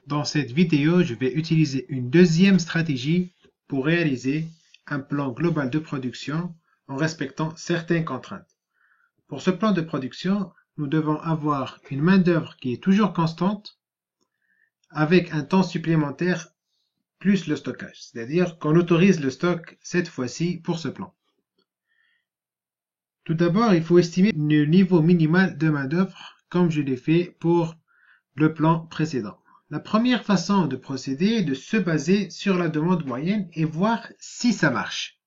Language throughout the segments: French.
Dans cette vidéo, je vais utiliser une deuxième stratégie pour réaliser un plan global de production en respectant certaines contraintes. Pour ce plan de production, nous devons avoir une main-d'œuvre qui est toujours constante avec un temps supplémentaire plus le stockage, c'est-à-dire qu'on autorise le stock cette fois-ci pour ce plan. Tout d'abord, il faut estimer le niveau minimal de main-d'œuvre comme je l'ai fait pour le plan précédent. La première façon de procéder est de se baser sur la demande moyenne et voir si ça marche,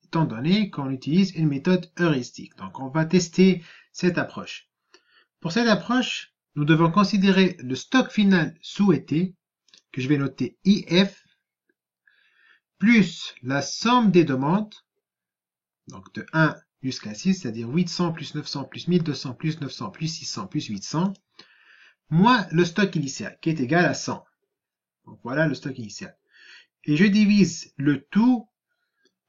étant donné qu'on utilise une méthode heuristique. Donc on va tester cette approche. Pour cette approche, nous devons considérer le stock final souhaité, que je vais noter IF, plus la somme des demandes, donc de 1 jusqu'à 6, c'est-à-dire 800 plus 900 plus 1200 plus 900 plus 600 plus 800, moins le stock initial, qui est égal à 100. Donc voilà le stock initial. Et je divise le tout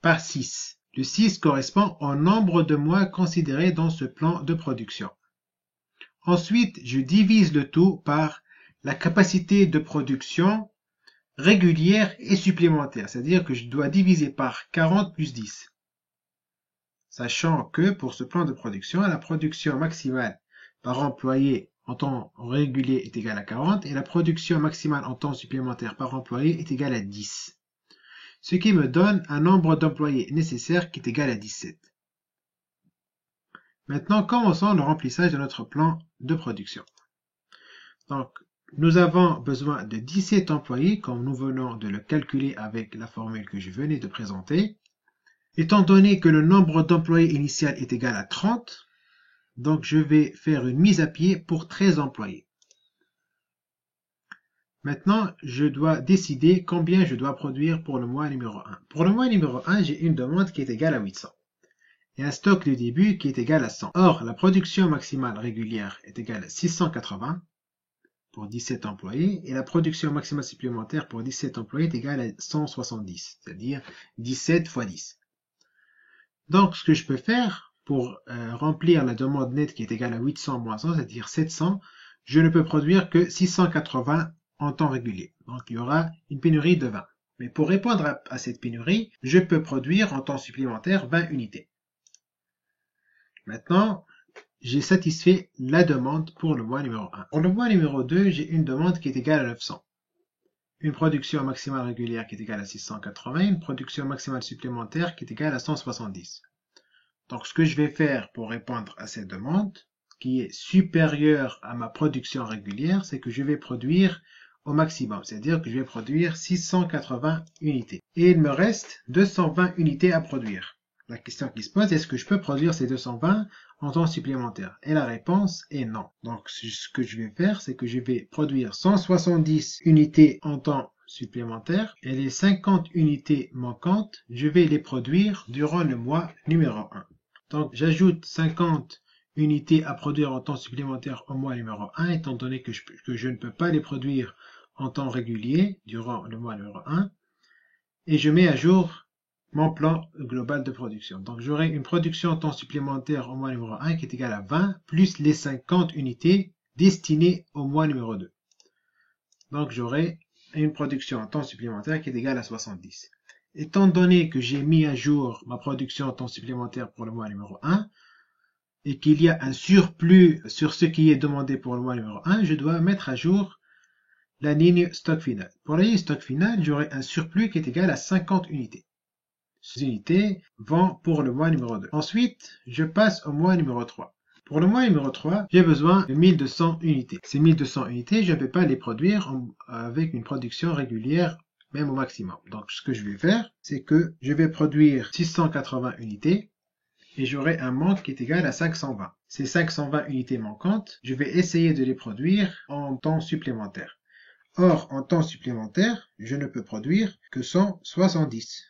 par 6. Le 6 correspond au nombre de mois considérés dans ce plan de production. Ensuite, je divise le tout par la capacité de production régulière et supplémentaire, c'est-à-dire que je dois diviser par 40 plus 10. Sachant que pour ce plan de production, la production maximale par employé en temps régulier est égale à 40 et la production maximale en temps supplémentaire par employé est égale à 10. Ce qui me donne un nombre d'employés nécessaire qui est égal à 17. Maintenant, commençons le remplissage de notre plan de production. Donc, nous avons besoin de 17 employés, comme nous venons de le calculer avec la formule que je venais de présenter. Étant donné que le nombre d'employés initial est égal à 30, donc je vais faire une mise à pied pour 13 employés. Maintenant, je dois décider combien je dois produire pour le mois numéro 1. Pour le mois numéro 1, j'ai une demande qui est égale à 800 et un stock de début qui est égal à 100. Or, la production maximale régulière est égale à 680 pour 17 employés et la production maximale supplémentaire pour 17 employés est égale à 170, c'est-à-dire 17 fois 10. Donc, ce que je peux faire pour remplir la demande nette qui est égale à 800 moins 100, c'est-à-dire 700, je ne peux produire que 680 en temps régulier. Donc, il y aura une pénurie de 20. Mais pour répondre à cette pénurie, je peux produire en temps supplémentaire 20 unités. Maintenant, j'ai satisfait la demande pour le mois numéro 1. Pour le mois numéro 2, j'ai une demande qui est égale à 900. Une production maximale régulière qui est égale à 680, une production maximale supplémentaire qui est égale à 170. Donc, ce que je vais faire pour répondre à cette demande, qui est supérieure à ma production régulière, c'est que je vais produire au maximum, c'est-à-dire que je vais produire 680 unités. Et il me reste 220 unités à produire. La question qui se pose, est-ce que je peux produire ces 220 en temps supplémentaire? Et la réponse est non. Donc, ce que je vais faire, c'est que je vais produire 170 unités en temps supplémentaire et les 50 unités manquantes, je vais les produire durant le mois numéro 1. Donc, j'ajoute 50 unités à produire en temps supplémentaire au mois numéro 1, étant donné que je ne peux pas les produire en temps régulier durant le mois numéro 1. Et je mets à jour mon plan global de production. Donc, j'aurai une production en temps supplémentaire au mois numéro 1 qui est égale à 20, plus les 50 unités destinées au mois numéro 2. Donc, j'aurai une production en temps supplémentaire qui est égale à 70. Étant donné que j'ai mis à jour ma production en temps supplémentaire pour le mois numéro 1, et qu'il y a un surplus sur ce qui est demandé pour le mois numéro 1, je dois mettre à jour la ligne stock final. Pour la ligne stock final, j'aurai un surplus qui est égal à 50 unités. Ces unités vont pour le mois numéro 2. Ensuite, je passe au mois numéro 3. Pour le mois numéro 3, j'ai besoin de 1200 unités. Ces 1200 unités, je ne vais pas les produire avec une production régulière, même au maximum. Donc, ce que je vais faire, c'est que je vais produire 680 unités et j'aurai un manque qui est égal à 520. Ces 520 unités manquantes, je vais essayer de les produire en temps supplémentaire. Or, en temps supplémentaire, je ne peux produire que 170.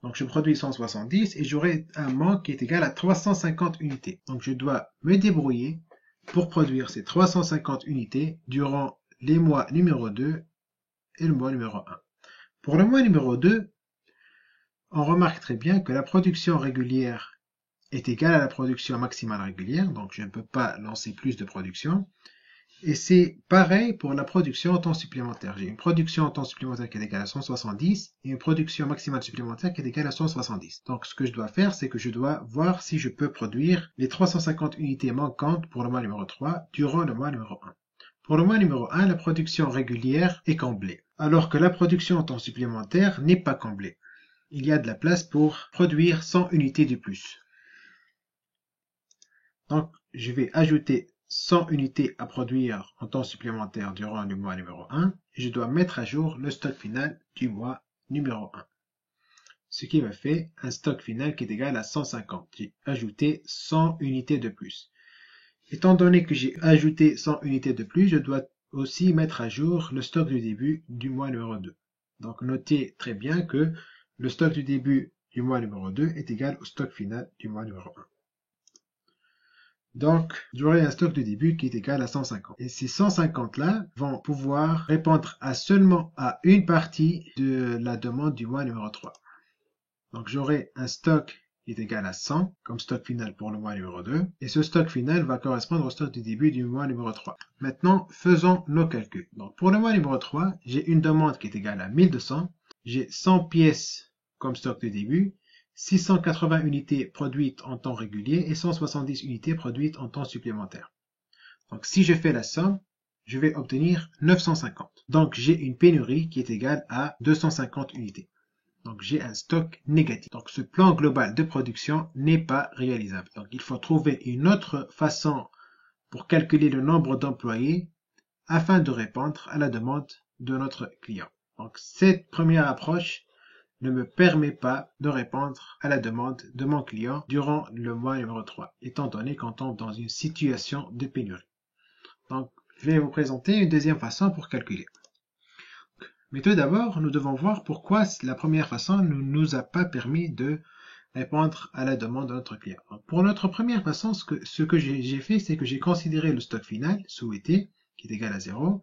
Donc, je produis 170 et j'aurai un manque qui est égal à 350 unités. Donc, je dois me débrouiller pour produire ces 350 unités durant les mois numéro 2 et le mois numéro 1. Pour le mois numéro 2, on remarque très bien que la production régulière est égale à la production maximale régulière, donc je ne peux pas lancer plus de production. Et c'est pareil pour la production en temps supplémentaire. J'ai une production en temps supplémentaire qui est égale à 170 et une production maximale supplémentaire qui est égale à 170. Donc ce que je dois faire, c'est que je dois voir si je peux produire les 350 unités manquantes pour le mois numéro 3 durant le mois numéro 1. Pour le mois numéro 1, la production régulière est comblée, alors que la production en temps supplémentaire n'est pas comblée. Il y a de la place pour produire 100 unités de plus. Donc je vais ajouter 100 unités à produire en temps supplémentaire durant le mois numéro 1 et je dois mettre à jour le stock final du mois numéro 1. Ce qui me fait un stock final qui est égal à 150. J'ai ajouté 100 unités de plus. Étant donné que j'ai ajouté 100 unités de plus, je dois aussi mettre à jour le stock du début du mois numéro 2. Donc notez très bien que le stock du début du mois numéro 2 est égal au stock final du mois numéro 1. Donc, j'aurai un stock de début qui est égal à 150. Et ces 150-là vont pouvoir répondre seulement à une partie de la demande du mois numéro 3. Donc, j'aurai un stock qui est égal à 100 comme stock final pour le mois numéro 2. Et ce stock final va correspondre au stock du début du mois numéro 3. Maintenant, faisons nos calculs. Donc, pour le mois numéro 3, j'ai une demande qui est égale à 1200. J'ai 100 pièces comme stock de début. 680 unités produites en temps régulier et 170 unités produites en temps supplémentaire. Donc si je fais la somme, je vais obtenir 950. Donc j'ai une pénurie qui est égale à 250 unités. Donc j'ai un stock négatif. Donc ce plan global de production n'est pas réalisable. Donc il faut trouver une autre façon pour calculer le nombre d'employés afin de répondre à la demande de notre client. Donc cette première approche ne me permet pas de répondre à la demande de mon client durant le mois numéro 3, étant donné qu'on tombe dans une situation de pénurie. Donc, je vais vous présenter une deuxième façon pour calculer. Mais tout d'abord, nous devons voir pourquoi la première façon ne nous a pas permis de répondre à la demande de notre client. Donc, pour notre première façon, ce que j'ai fait, c'est que j'ai considéré le stock final souhaité, qui est égal à 0,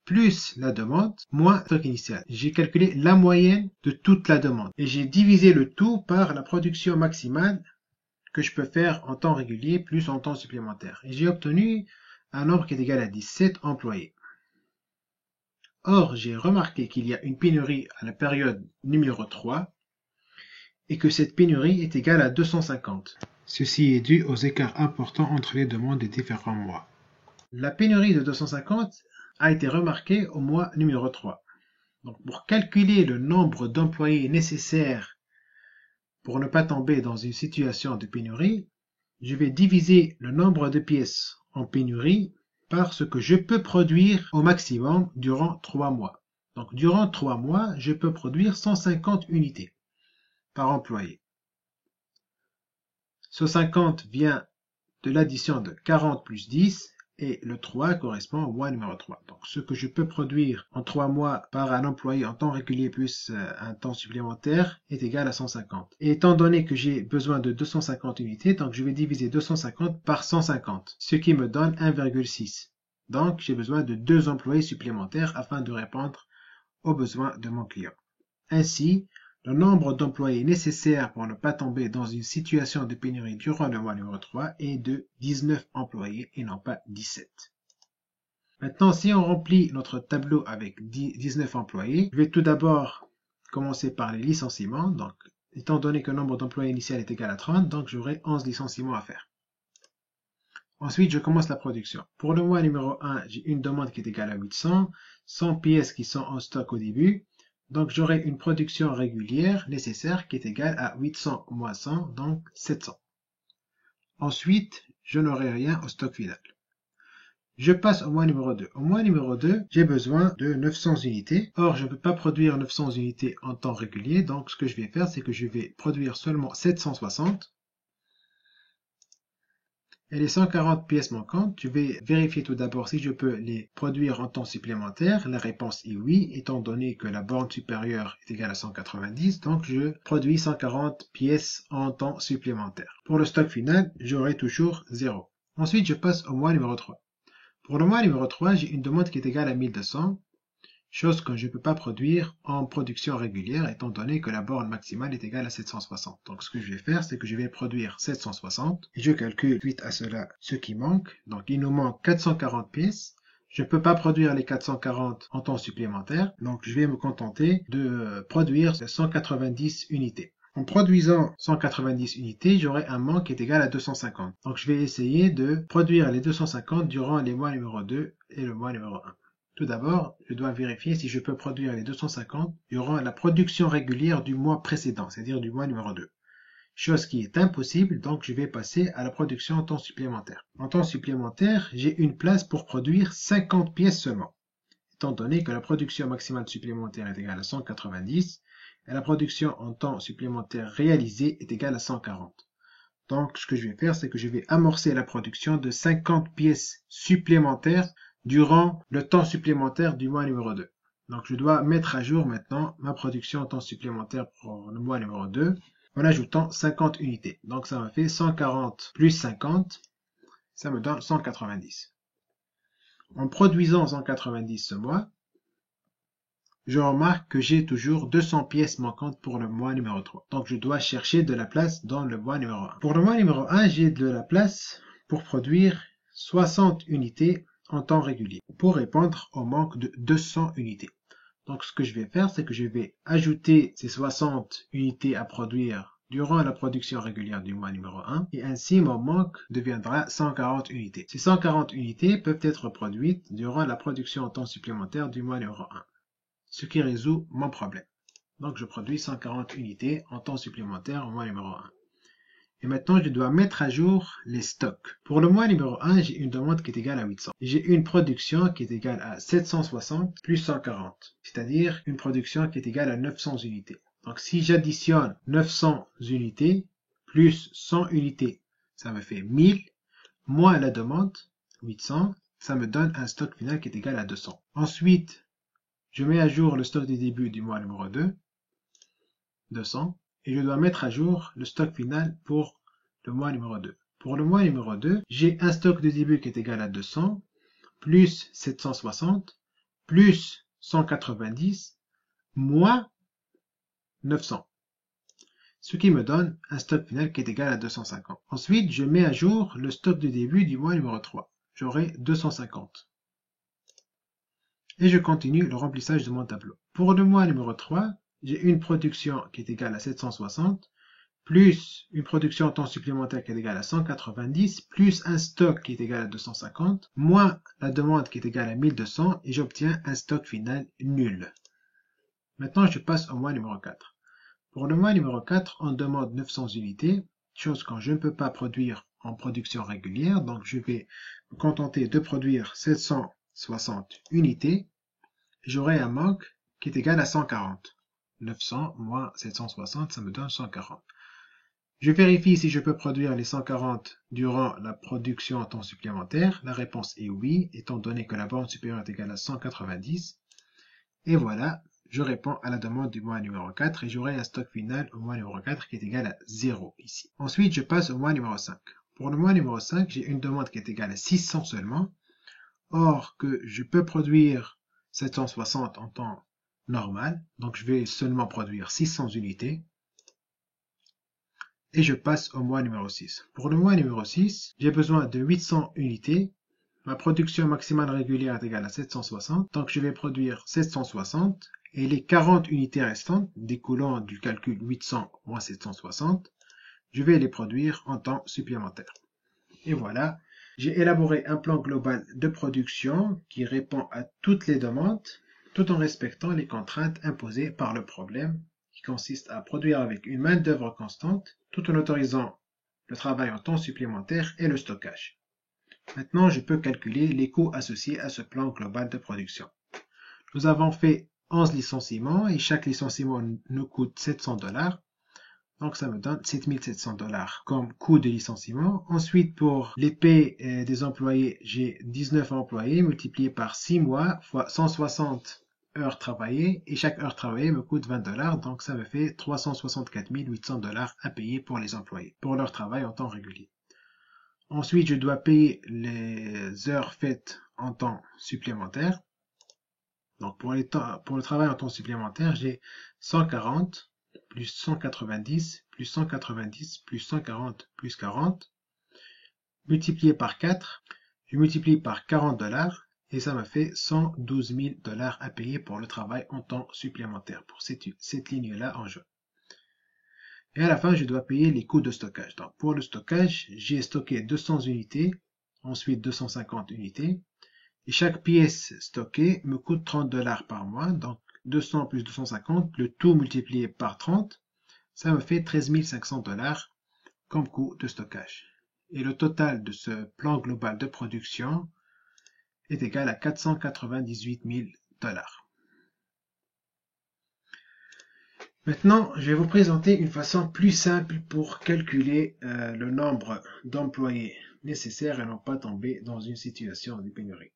plus la demande, moins le stock initial. J'ai calculé la moyenne de toute la demande. Et j'ai divisé le tout par la production maximale que je peux faire en temps régulier plus en temps supplémentaire. Et j'ai obtenu un nombre qui est égal à 17 employés. Or, j'ai remarqué qu'il y a une pénurie à la période numéro 3 et que cette pénurie est égale à 250. Ceci est dû aux écarts importants entre les demandes des différents mois. La pénurie de 250 a été remarqué au mois numéro 3. Donc, pour calculer le nombre d'employés nécessaires pour ne pas tomber dans une situation de pénurie, je vais diviser le nombre de pièces en pénurie par ce que je peux produire au maximum durant 3 mois. Donc, durant 3 mois, je peux produire 150 unités par employé. Ce 50 vient de l'addition de 40 plus 10, et le 3 correspond au mois numéro 3. Donc ce que je peux produire en 3 mois par un employé en temps régulier plus un temps supplémentaire est égal à 150. Et étant donné que j'ai besoin de 250 unités, donc je vais diviser 250 par 150, ce qui me donne 1,6. Donc j'ai besoin de 2 employés supplémentaires afin de répondre aux besoins de mon client. Ainsi, le nombre d'employés nécessaires pour ne pas tomber dans une situation de pénurie durant le mois numéro 3 est de 19 employés et non pas 17. Maintenant, si on remplit notre tableau avec 19 employés, je vais tout d'abord commencer par les licenciements. Donc, étant donné que le nombre d'employés initial est égal à 30, donc j'aurai 11 licenciements à faire. Ensuite, je commence la production. Pour le mois numéro 1, j'ai une demande qui est égale à 800, 100 pièces qui sont en stock au début. Donc j'aurai une production régulière nécessaire qui est égale à 800 moins 100, donc 700. Ensuite, je n'aurai rien au stock final. Je passe au mois numéro 2. Au mois numéro 2, j'ai besoin de 900 unités. Or, je ne peux pas produire 900 unités en temps régulier, donc ce que je vais faire, c'est que je vais produire seulement 760. Et les 140 pièces manquantes, je vais vérifier tout d'abord si je peux les produire en temps supplémentaire. La réponse est oui, étant donné que la borne supérieure est égale à 190, donc je produis 140 pièces en temps supplémentaire. Pour le stock final, j'aurai toujours 0. Ensuite, je passe au mois numéro 3. Pour le mois numéro 3, j'ai une demande qui est égale à 1200, chose que je ne peux pas produire en production régulière étant donné que la borne maximale est égale à 760. Donc ce que je vais faire, c'est que je vais produire 760 et je calcule suite à cela ce qui manque. Donc il nous manque 440 pièces. Je ne peux pas produire les 440 en temps supplémentaire, donc je vais me contenter de produire 190 unités. En produisant 190 unités, j'aurai un manque qui est égal à 250. Donc je vais essayer de produire les 250 durant les mois numéro 2 et le mois numéro 1. Tout d'abord, je dois vérifier si je peux produire les 250 durant la production régulière du mois précédent, c'est-à-dire du mois numéro 2. Chose qui est impossible, donc je vais passer à la production en temps supplémentaire. En temps supplémentaire, j'ai une place pour produire 50 pièces seulement, étant donné que la production maximale supplémentaire est égale à 190, et la production en temps supplémentaire réalisée est égale à 140. Donc, ce que je vais faire, c'est que je vais amorcer la production de 50 pièces supplémentaires durant le temps supplémentaire du mois numéro 2. Donc, je dois mettre à jour maintenant ma production en temps supplémentaire pour le mois numéro 2 en ajoutant 50 unités. Donc, ça me fait 140 plus 50, ça me donne 190. En produisant 190 ce mois, je remarque que j'ai toujours 200 pièces manquantes pour le mois numéro 3. Donc, je dois chercher de la place dans le mois numéro 1. Pour le mois numéro 1, j'ai de la place pour produire 60 unités en temps régulier pour répondre au manque de 200 unités. Donc, ce que je vais faire, c'est que je vais ajouter ces 60 unités à produire durant la production régulière du mois numéro 1 et ainsi mon manque deviendra 140 unités. Ces 140 unités peuvent être produites durant la production en temps supplémentaire du mois numéro 1. Ce qui résout mon problème. Donc je produis 140 unités en temps supplémentaire au mois numéro 1. Et maintenant je dois mettre à jour les stocks. Pour le mois numéro 1, j'ai une demande qui est égale à 800. J'ai une production qui est égale à 760 plus 140, c'est-à-dire une production qui est égale à 900 unités. Donc si j'additionne 900 unités plus 100 unités, ça me fait 1000, moins la demande, 800, ça me donne un stock final qui est égal à 200. Ensuite, je mets à jour le stock du début du mois numéro 2, 200, et je dois mettre à jour le stock final pour le mois numéro 2. Pour le mois numéro 2, j'ai un stock de début qui est égal à 200, plus 760, plus 190, moins 900. Ce qui me donne un stock final qui est égal à 250. Ensuite, je mets à jour le stock de début du mois numéro 3. J'aurai 250. Et je continue le remplissage de mon tableau. Pour le mois numéro 3, j'ai une production qui est égale à 760, plus une production en temps supplémentaire qui est égale à 190, plus un stock qui est égal à 250, moins la demande qui est égale à 1200, et j'obtiens un stock final nul. Maintenant, je passe au mois numéro 4. Pour le mois numéro 4, on demande 900 unités, chose que je ne peux pas produire en production régulière, donc je vais me contenter de produire 760 unités. J'aurai un manque qui est égal à 140. 900 moins 760, ça me donne 140. Je vérifie si je peux produire les 140 durant la production en temps supplémentaire. La réponse est oui, étant donné que la borne supérieure est égale à 190. Et voilà, je réponds à la demande du mois numéro 4 et j'aurai un stock final au mois numéro 4 qui est égal à 0 ici. Ensuite, je passe au mois numéro 5. Pour le mois numéro 5, j'ai une demande qui est égale à 600 seulement. Or que je peux produire 760 en temps normal, donc je vais seulement produire 600 unités. Et je passe au mois numéro 6. Pour le mois numéro 6, j'ai besoin de 800 unités. Ma production maximale régulière est égale à 760, donc je vais produire 760, et les 40 unités restantes, découlant du calcul 800 moins 760, je vais les produire en temps supplémentaire. Et voilà, j'ai élaboré un plan global de production qui répond à toutes les demandes, tout en respectant les contraintes imposées par le problème, qui consiste à produire avec une main-d'œuvre constante, tout en autorisant le travail en temps supplémentaire et le stockage. Maintenant, je peux calculer les coûts associés à ce plan global de production. Nous avons fait 11 licenciements et chaque licenciement nous coûte 700 $. Donc, ça me donne 7700 $ comme coût de licenciement. Ensuite, pour les paies des employés, j'ai 19 employés multiplié par 6 mois fois 160 heures travaillées. Et chaque heure travaillée me coûte 20 $. Donc, ça me fait 364 800 $ à payer pour les employés, pour leur travail en temps régulier. Ensuite, je dois payer les heures faites en temps supplémentaire. Donc, pour le travail en temps supplémentaire, j'ai 140 plus 190 plus 190 plus 140 plus 40 multiplié par 4. Je multiplie par 40 $. et ça m'a fait 112 000 $ à payer pour le travail en temps supplémentaire pour cette ligne-là en jaune. Et à la fin, je dois payer les coûts de stockage. Donc, pour le stockage, j'ai stocké 200 unités, ensuite 250 unités. Et chaque pièce stockée me coûte 30 $ par mois. Donc, 200 plus 250, le tout multiplié par 30, ça me fait 13 500 $ comme coût de stockage. Et le total de ce plan global de production est égal à 498 000 $. Maintenant, je vais vous présenter une façon plus simple pour calculer le nombre d'employés nécessaires et non pas tomber dans une situation de pénurie.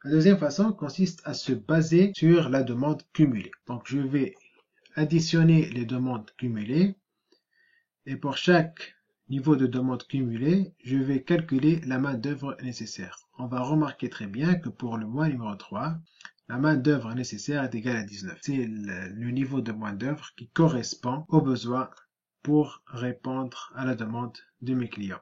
La deuxième façon consiste à se baser sur la demande cumulée. Donc, je vais additionner les demandes cumulées et pour chaque niveau de demande cumulée, je vais calculer la main-d'œuvre nécessaire. On va remarquer très bien que pour le mois numéro 3, la main-d'œuvre nécessaire est égale à 19. C'est le niveau de main-d'œuvre qui correspond aux besoins pour répondre à la demande de mes clients.